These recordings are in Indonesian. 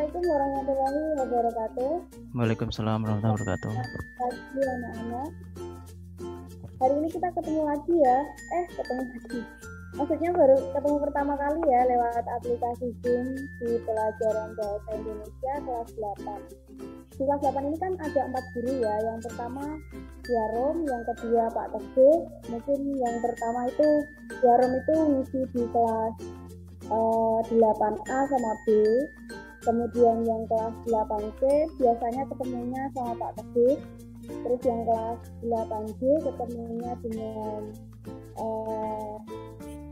Assalamualaikum warahmatullahi wabarakatuh. Waalaikumsalam warahmatullahi wabarakatuh. Selamat pagi anak-anak. Hari ini kita ketemu lagi ya. Ketemu lagi. Maksudnya baru ketemu pertama kali ya lewat aplikasi Zoom di pelajaran Bahasa Indonesia kelas 8. Di kelas 8 ini kan ada 4 guru ya. Yang pertama Yarom, yang kedua Pak Teguh. Mungkin yang pertama itu Yarom itu ngisi di kelas 8A sama B. Kemudian yang kelas 8C biasanya ketemunya sama Pak Teguh. Terus yang kelas 8D ketemunya dengan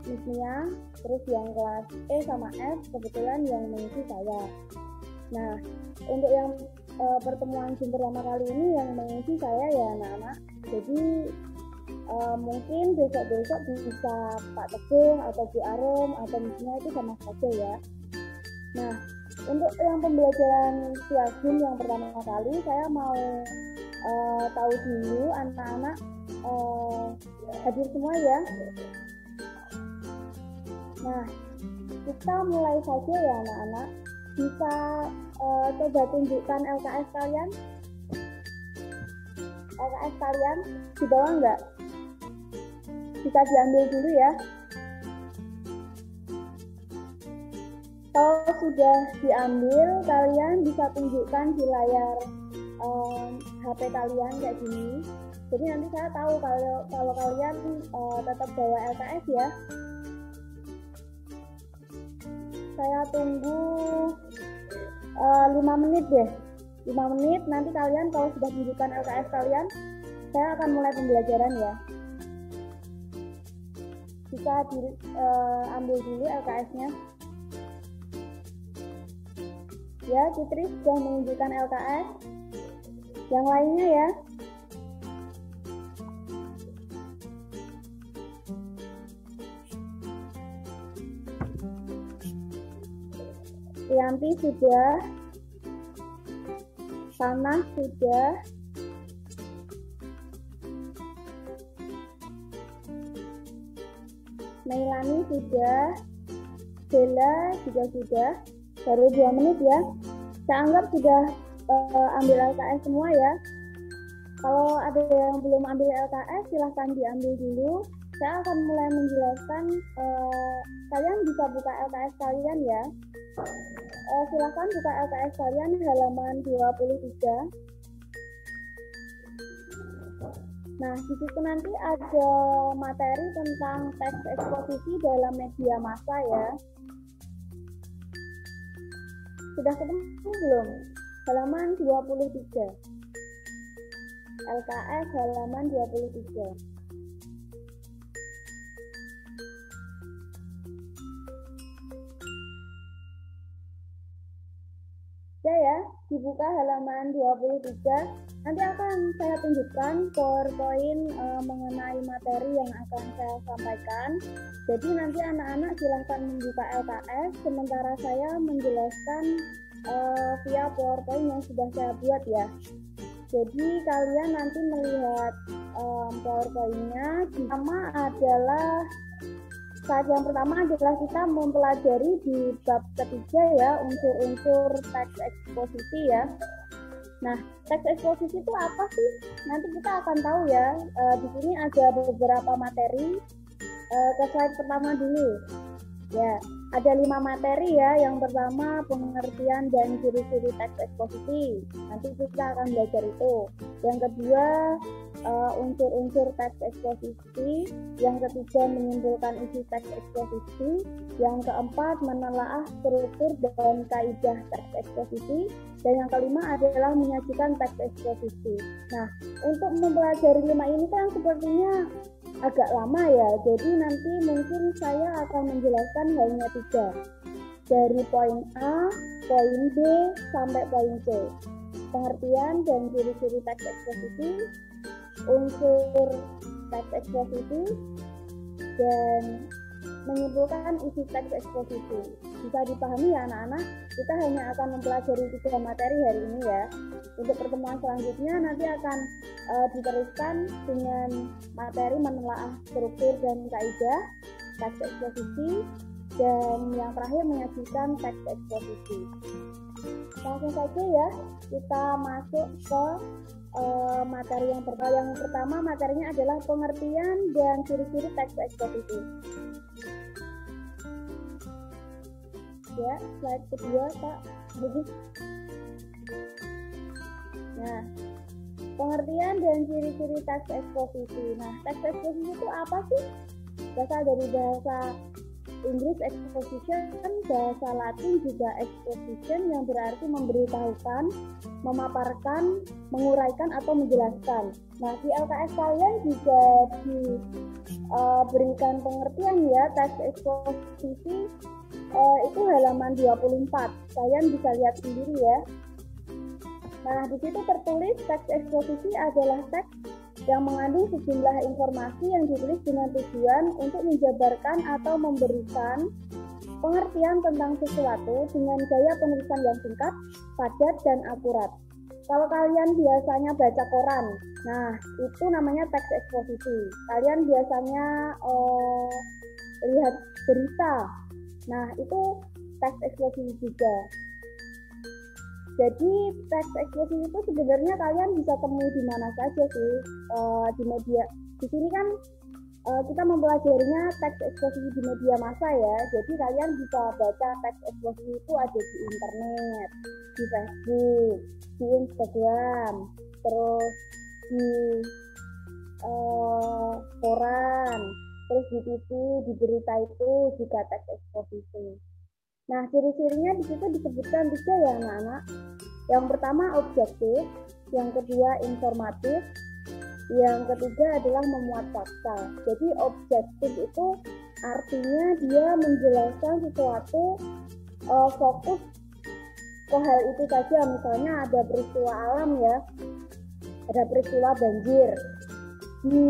Miss Mia. Terus yang kelas E sama F kebetulan yang mengisi saya. Nah, untuk yang pertemuan Zoom pertama kali ini yang mengisi saya ya anak-anak. Jadi mungkin besok-besok bisa Pak Teguh atau Bu Arom atau Miss Mia itu sama saja ya. Nah, untuk yang pembelajaran via Zoom yang pertama kali saya mau tahu dulu anak-anak hadir semua ya. Nah, kita mulai saja ya anak-anak. Bisa coba tunjukkan LKS kalian. LKS kalian di bawah enggak? Bisa diambil dulu ya. Kalau sudah diambil, kalian bisa tunjukkan di layar HP kalian kayak gini. Jadi nanti saya tahu kalau kalian tetap bawa LKS ya. Saya tunggu 5 menit deh. 5 menit nanti kalian kalau sudah tunjukkan LKS kalian, saya akan mulai pembelajaran ya. Bisa diambil dulu LKS-nya. Ya, Fitri sudah menunjukkan LKS. Yang lainnya ya. Yanti sudah. Tanah sudah. Meilani sudah. Bella juga sudah. Baru 2 menit ya. Saya anggap sudah ambil LKS semua ya. Kalau ada yang belum ambil LKS, silahkan diambil dulu. Saya akan mulai menjelaskan. Kalian bisa buka LKS kalian ya. Silahkan buka LKS kalian halaman 23. Nah, di situ nanti ada materi tentang teks eksposisi dalam media massa ya. Sudah ketemu belum? Halaman 23. LKS halaman 23. Ya, dibuka halaman 23. Nanti akan saya tunjukkan PowerPoint mengenai materi yang akan saya sampaikan. Jadi nanti anak-anak silahkan membuka LKS, sementara saya menjelaskan via PowerPoint yang sudah saya buat ya. Jadi kalian nanti melihat PowerPoint-nya. Saat yang pertama adalah kita mempelajari di bab ketiga ya, unsur-unsur teks eksposisi ya. Nah, teks eksposisi itu apa sih? Nanti kita akan tahu ya. Di sini ada beberapa materi. Ke slide pertama dulu. Ya, ada 5 materi ya. Yang pertama pengertian dan ciri-ciri teks eksposisi. Nanti kita akan belajar itu. Yang kedua unsur-unsur teks eksposisi. Yang ketiga menyimpulkan isi teks eksposisi. Yang keempat menelaah struktur dan kaidah teks eksposisi. Dan yang kelima adalah menyajikan teks eksposisi. Nah, untuk mempelajari 5 ini kan sepertinya agak lama ya. Jadi nanti mungkin saya akan menjelaskan hanya 3. Dari poin A, poin B, sampai poin C. Pengertian dan ciri-ciri teks eksposisi, unsur teks eksposisi, dan menyimpulkan isi teks eksposisi. Bisa dipahami ya anak-anak, kita hanya akan mempelajari 3 materi hari ini ya. Untuk pertemuan selanjutnya nanti akan diteruskan dengan materi menelaah struktur dan kaidah teks eksposisi, dan yang terakhir menyajikan teks eksposisi. Langsung saja ya, kita masuk ke materi yang pertama. Yang pertama materinya adalah pengertian dan ciri-ciri teks eksposisi. Ya, slide kedua Pak Budi. Nah, pengertian dan ciri-ciri teks eksposisi. Nah, teks eksposisi itu apa sih? Berasal dari bahasa Inggris exposition, bahasa Latin juga exposition yang berarti memberitahukan, memaparkan, menguraikan atau menjelaskan. Nah, di LKS kalian juga diberikan pengertian ya, teks eksposisi itu halaman 24. Kalian bisa lihat sendiri ya. Nah, di situ tertulis teks eksposisi adalah teks yang mengandung sejumlah informasi yang ditulis dengan tujuan untuk menjabarkan atau memberikan pengertian tentang sesuatu dengan gaya penulisan yang singkat, padat, dan akurat. Kalau kalian biasanya baca koran, nah itu namanya teks eksposisi. Kalian biasanya lihat berita, nah itu teks eksposisi juga. Jadi teks eksposisi itu sebenarnya kalian bisa temui di mana saja sih, di media. Di sini kan kita mempelajarinya teks eksposisi di media massa ya. Jadi kalian bisa baca teks eksposisi itu ada di internet, di Facebook, di Instagram, terus di koran, terus di TV, di berita itu juga teks eksposisi. Nah, ciri-cirinya di situ disebutkan 3 ya anak-anak. Yang pertama objektif, yang kedua informatif, yang ketiga adalah memuat fakta. Jadi objektif itu artinya dia menjelaskan sesuatu fokus ke hal itu saja. Misalnya ada peristiwa alam ya, ada peristiwa banjir di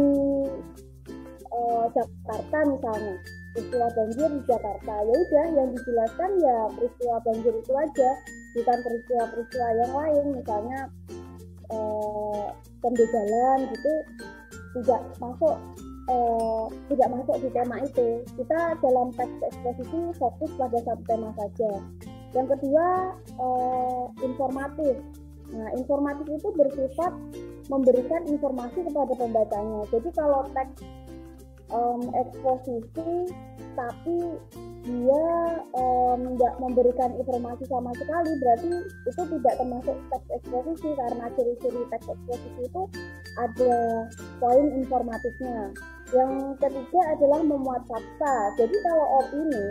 Jakarta misalnya. Peristiwa banjir di Jakarta, ya udah yang dijelaskan ya peristiwa banjir itu aja, bukan peristiwa-peristiwa yang lain, misalnya pembegalan gitu tidak masuk di tema itu. Kita dalam teks eksposisi fokus pada satu tema saja. Yang kedua informatif. Nah, informatif itu bersifat memberikan informasi kepada pembacanya. Jadi kalau teks eksposisi tapi dia tidak memberikan informasi sama sekali, berarti itu tidak termasuk teks eksposisi, karena ciri-ciri teks eksposisi itu ada poin informatifnya. Yang ketiga adalah memuat fakta. Jadi kalau opini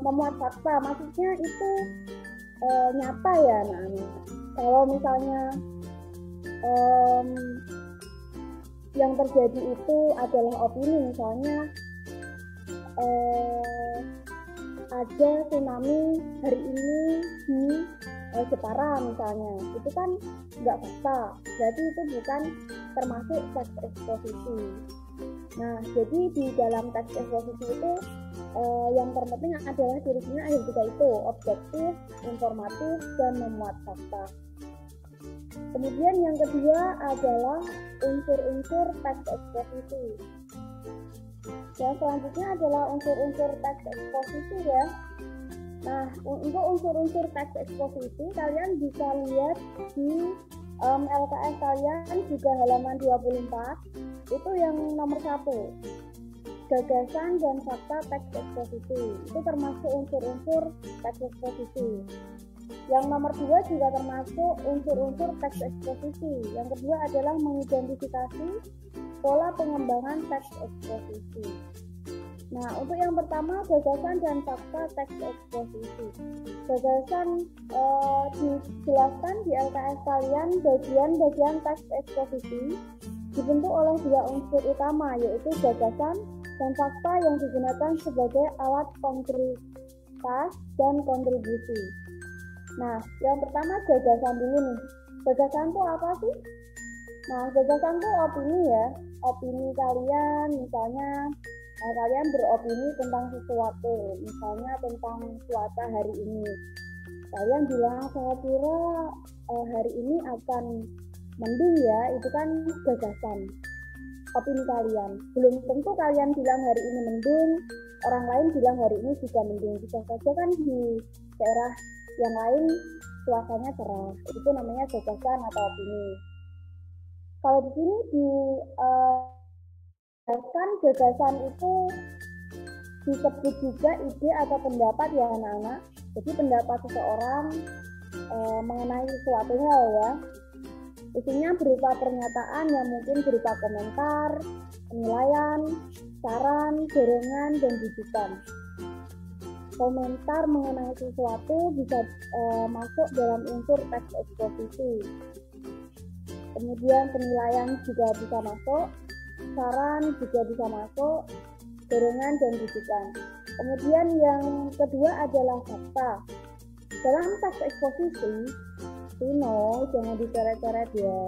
memuat fakta maksudnya itu nyata ya. Nah, kalau misalnya yang terjadi itu adalah opini, misalnya ada tsunami hari ini di Jepara misalnya, itu kan nggak fakta, berarti itu bukan termasuk teks eksposisi. Nah, jadi di dalam teks eksposisi itu yang terpenting adalah ciri-cirinya ada 3 itu, objektif, informatif, dan memuat fakta. Kemudian yang kedua adalah unsur-unsur teks eksposisi. Yang selanjutnya adalah unsur-unsur teks eksposisi ya. Nah, untuk unsur-unsur teks eksposisi kalian bisa lihat di LKS kalian juga halaman 24. Itu yang nomor 1. Gagasan dan fakta teks eksposisi. Itu termasuk unsur-unsur teks eksposisi. Yang nomor 2 juga termasuk unsur-unsur teks eksposisi. Yang kedua adalah mengidentifikasi pola pengembangan teks eksposisi. Nah, untuk yang pertama gagasan dan fakta teks eksposisi. Gagasan dijelaskan di LKS kalian, bagian-bagian teks eksposisi dibentuk oleh 2 unsur utama, yaitu gagasan dan fakta yang digunakan sebagai alat konkretas dan kontribusi. Nah, yang pertama gagasan dulu nih. Gagasan itu apa sih? Nah, gagasan itu opini ya. Opini kalian, misalnya kalian beropini tentang sesuatu, misalnya tentang cuaca hari ini. Kalian bilang, saya kira hari ini akan mendung ya, itu kan gagasan. Opini kalian. Belum tentu kalian bilang hari ini mendung, orang lain bilang hari ini juga mendung. Bisa saja kan di daerah yang lain suasananya cerah. Itu namanya gagasan atau opini. Kalau di sini gagasan itu disebut juga ide atau pendapat ya anak-anak. Jadi pendapat seseorang mengenai suatu hal ya. Isinya berupa pernyataan yang mungkin berupa komentar, penilaian, saran, dorongan, dan rujukan. Komentar mengenai sesuatu bisa masuk dalam unsur teks eksposisi. Kemudian penilaian juga bisa masuk, saran juga bisa masuk, dorongan dan rujukan. Kemudian yang kedua adalah fakta. Dalam teks eksposisi, Tino, jangan dicoret-coret ya.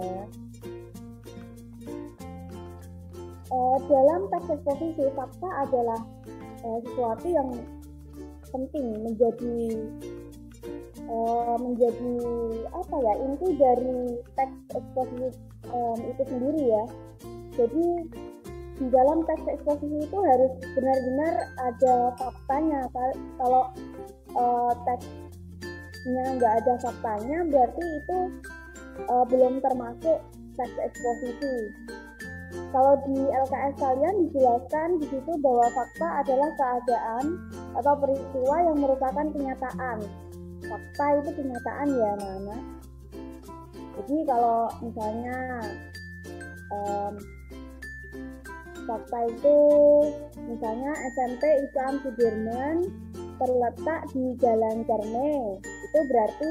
Dalam teks eksposisi, fakta adalah sesuatu yang penting, menjadi apa ya, inti dari teks eksposisi itu sendiri ya. Jadi di dalam teks eksposisi itu harus benar-benar ada faktanya. Kalau teksnya nggak ada faktanya, berarti itu belum termasuk teks eksposisi. Kalau di LKS kalian dijelaskan di situ bahwa fakta adalah keadaan atau peristiwa yang merupakan kenyataan. Fakta itu kenyataan ya anak-anak. Jadi kalau misalnya fakta itu misalnya SMP Islam Sudirman terletak di Jalan Cerne, itu berarti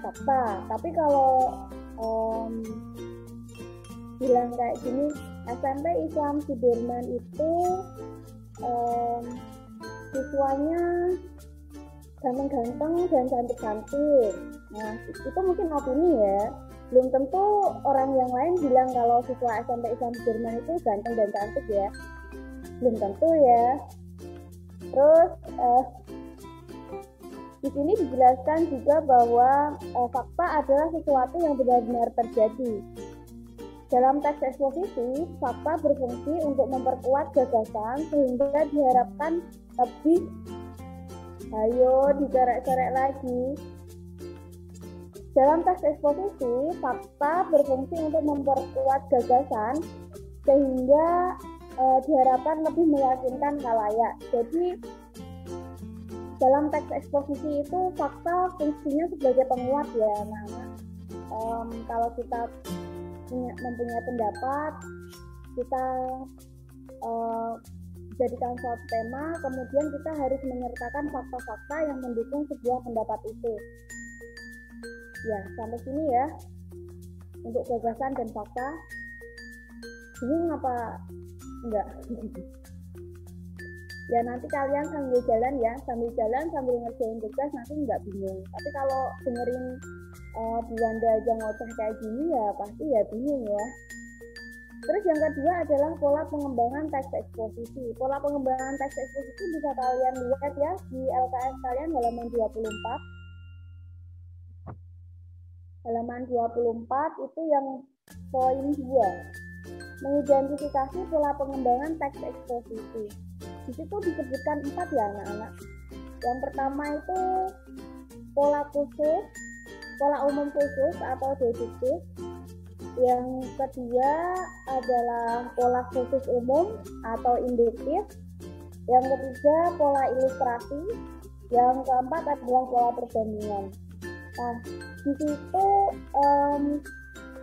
fakta. Tapi kalau bilang kayak gini, SMP Islam Sudirman itu siswanya ganteng-ganteng dan cantik-cantik. Nah, itu mungkin opini ya. Belum tentu orang yang lain bilang kalau siswa SMP Islam Sudirman itu ganteng dan cantik ya. Belum tentu ya. Terus di sini dijelaskan juga bahwa fakta adalah sesuatu yang benar-benar terjadi. Dalam teks eksposisi, fakta berfungsi untuk memperkuat gagasan sehingga diharapkan lebih. Ayo dicorek-corek lagi. Dalam teks eksposisi, fakta berfungsi untuk memperkuat gagasan sehingga diharapkan lebih meyakinkan khalayak. Jadi dalam teks eksposisi itu fakta fungsinya sebagai penguat ya anak-anak. Kalau kita mempunyai pendapat, kita jadikan suatu tema, kemudian kita harus menyertakan fakta-fakta yang mendukung sebuah pendapat itu. Ya, sampai sini ya untuk gagasan dan fakta. Bingung apa enggak? Ya nanti kalian sambil jalan sambil ngerjain tugas nanti enggak bingung. Tapi kalau dengerin Bu Wanda aja ngoceh kayak gini ya pasti ya bingung ya. Terus yang kedua adalah pola pengembangan teks eksposisi. Pola pengembangan teks eksposisi bisa kalian lihat ya di LKS kalian halaman 24. Halaman 24 itu yang poin 2. Mengidentifikasi pola pengembangan teks eksposisi. Di situ disebutkan 4 ya anak-anak. Yang pertama itu pola khusus, pola umum khusus atau deduktif. Yang kedua adalah pola khusus umum atau induktif. Yang ketiga pola ilustrasi. Yang keempat adalah pola perbandingan. Nah, di situ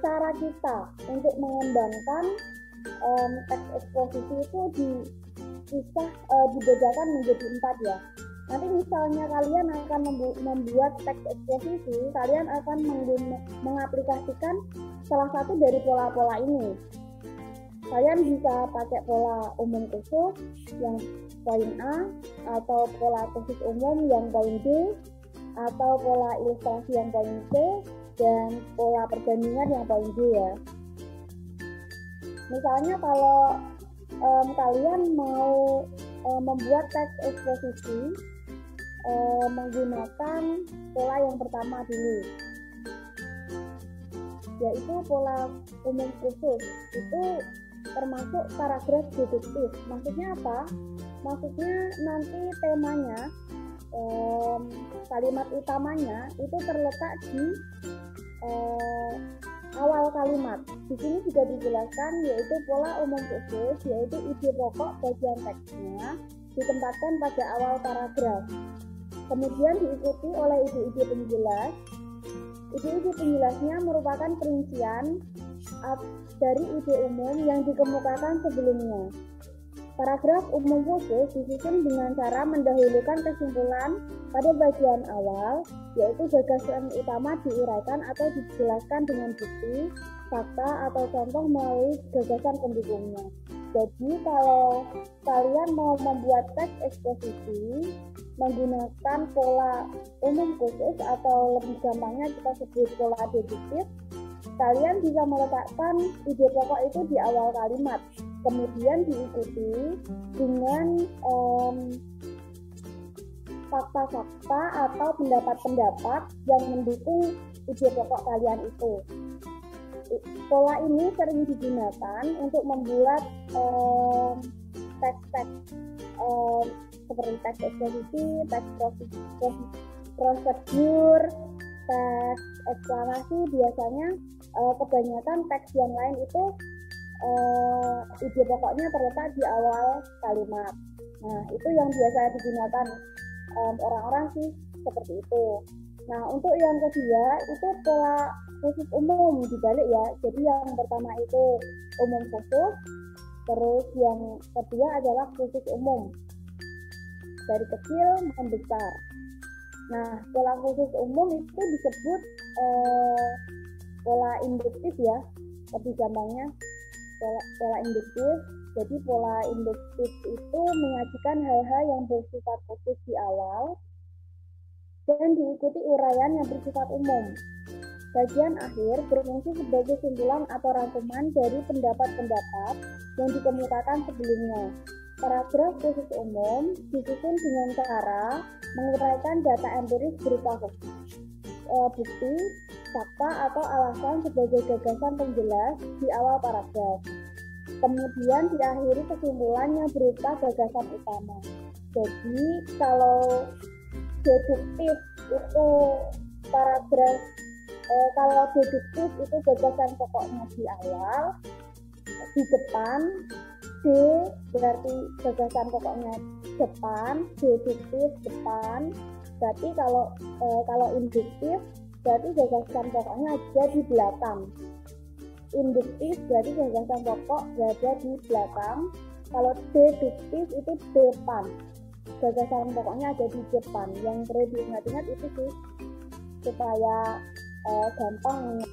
cara kita untuk mengembangkan teks eksposisi itu dibedakan menjadi 4 ya. Nanti misalnya kalian akan membuat teks eksposisi, kalian akan mengaplikasikan salah satu dari pola-pola ini. Kalian bisa pakai pola umum khusus yang poin A, atau pola khusus umum yang poin B, atau pola ilustrasi yang poin C, dan pola perbandingan yang poin D ya. Misalnya kalau kalian mau membuat teks eksposisi menggunakan pola yang pertama dulu, yaitu pola umum khusus. Itu termasuk paragraf deduktif. Maksudnya apa? Maksudnya nanti temanya kalimat utamanya itu terletak di awal kalimat. Di sini juga dijelaskan yaitu pola umum khusus, yaitu ide pokok bagian teksnya ditempatkan pada awal paragraf. Kemudian diikuti oleh ide-ide penjelas. Ide-ide penjelasnya merupakan perincian dari ide umum yang dikemukakan sebelumnya. Paragraf umum khusus disusun dengan cara mendahulukan kesimpulan pada bagian awal, yaitu gagasan utama diuraikan atau dijelaskan dengan bukti, fakta, atau contoh melalui gagasan pendukungnya. Jadi kalau kalian mau membuat teks eksposisi menggunakan pola umum khusus atau lebih gampangnya kita sebut pola deduktif, kalian bisa meletakkan ide pokok itu di awal kalimat, kemudian diikuti dengan fakta-fakta atau pendapat-pendapat yang mendukung ide pokok kalian itu. Pola ini sering digunakan untuk membuat teks-teks seperti teks eksposisi, teks prosedur, teks eksplanasi. Biasanya kebanyakan teks yang lain itu ide pokoknya terletak di awal kalimat. Nah, itu yang biasa digunakan orang-orang sih seperti itu. Nah, untuk yang kedua itu pola khusus umum dibalik ya. Jadi yang pertama itu umum khusus, terus yang kedua adalah khusus umum. Dari kecil membesar. Nah, pola khusus umum itu disebut pola induktif ya, lebih gampangnya pola induktif. Jadi pola induktif itu menyajikan hal-hal yang bersifat khusus di awal dan diikuti uraian yang bersifat umum. Bagian akhir berfungsi sebagai simpulan atau rangkuman dari pendapat-pendapat yang dikemukakan sebelumnya. Paragraf khusus umum disusun dengan cara menguraikan data empiris berupa bukti, fakta, atau alasan sebagai gagasan penjelas di awal paragraf. Kemudian diakhiri kesimpulannya berupa gagasan utama. Jadi kalau deduktif itu paragraf, kalau deduktif itu gagasan pokoknya di awal, di depan. D berarti gagasan pokoknya depan, deduktif depan. Berarti kalau induktif berarti gagasan pokoknya ada di belakang. Induktif berarti gagasan pokok berada di belakang. Kalau deduktif itu depan, gagasan pokoknya ada di depan. Yang perlu diingat-ingat itu sih supaya gampang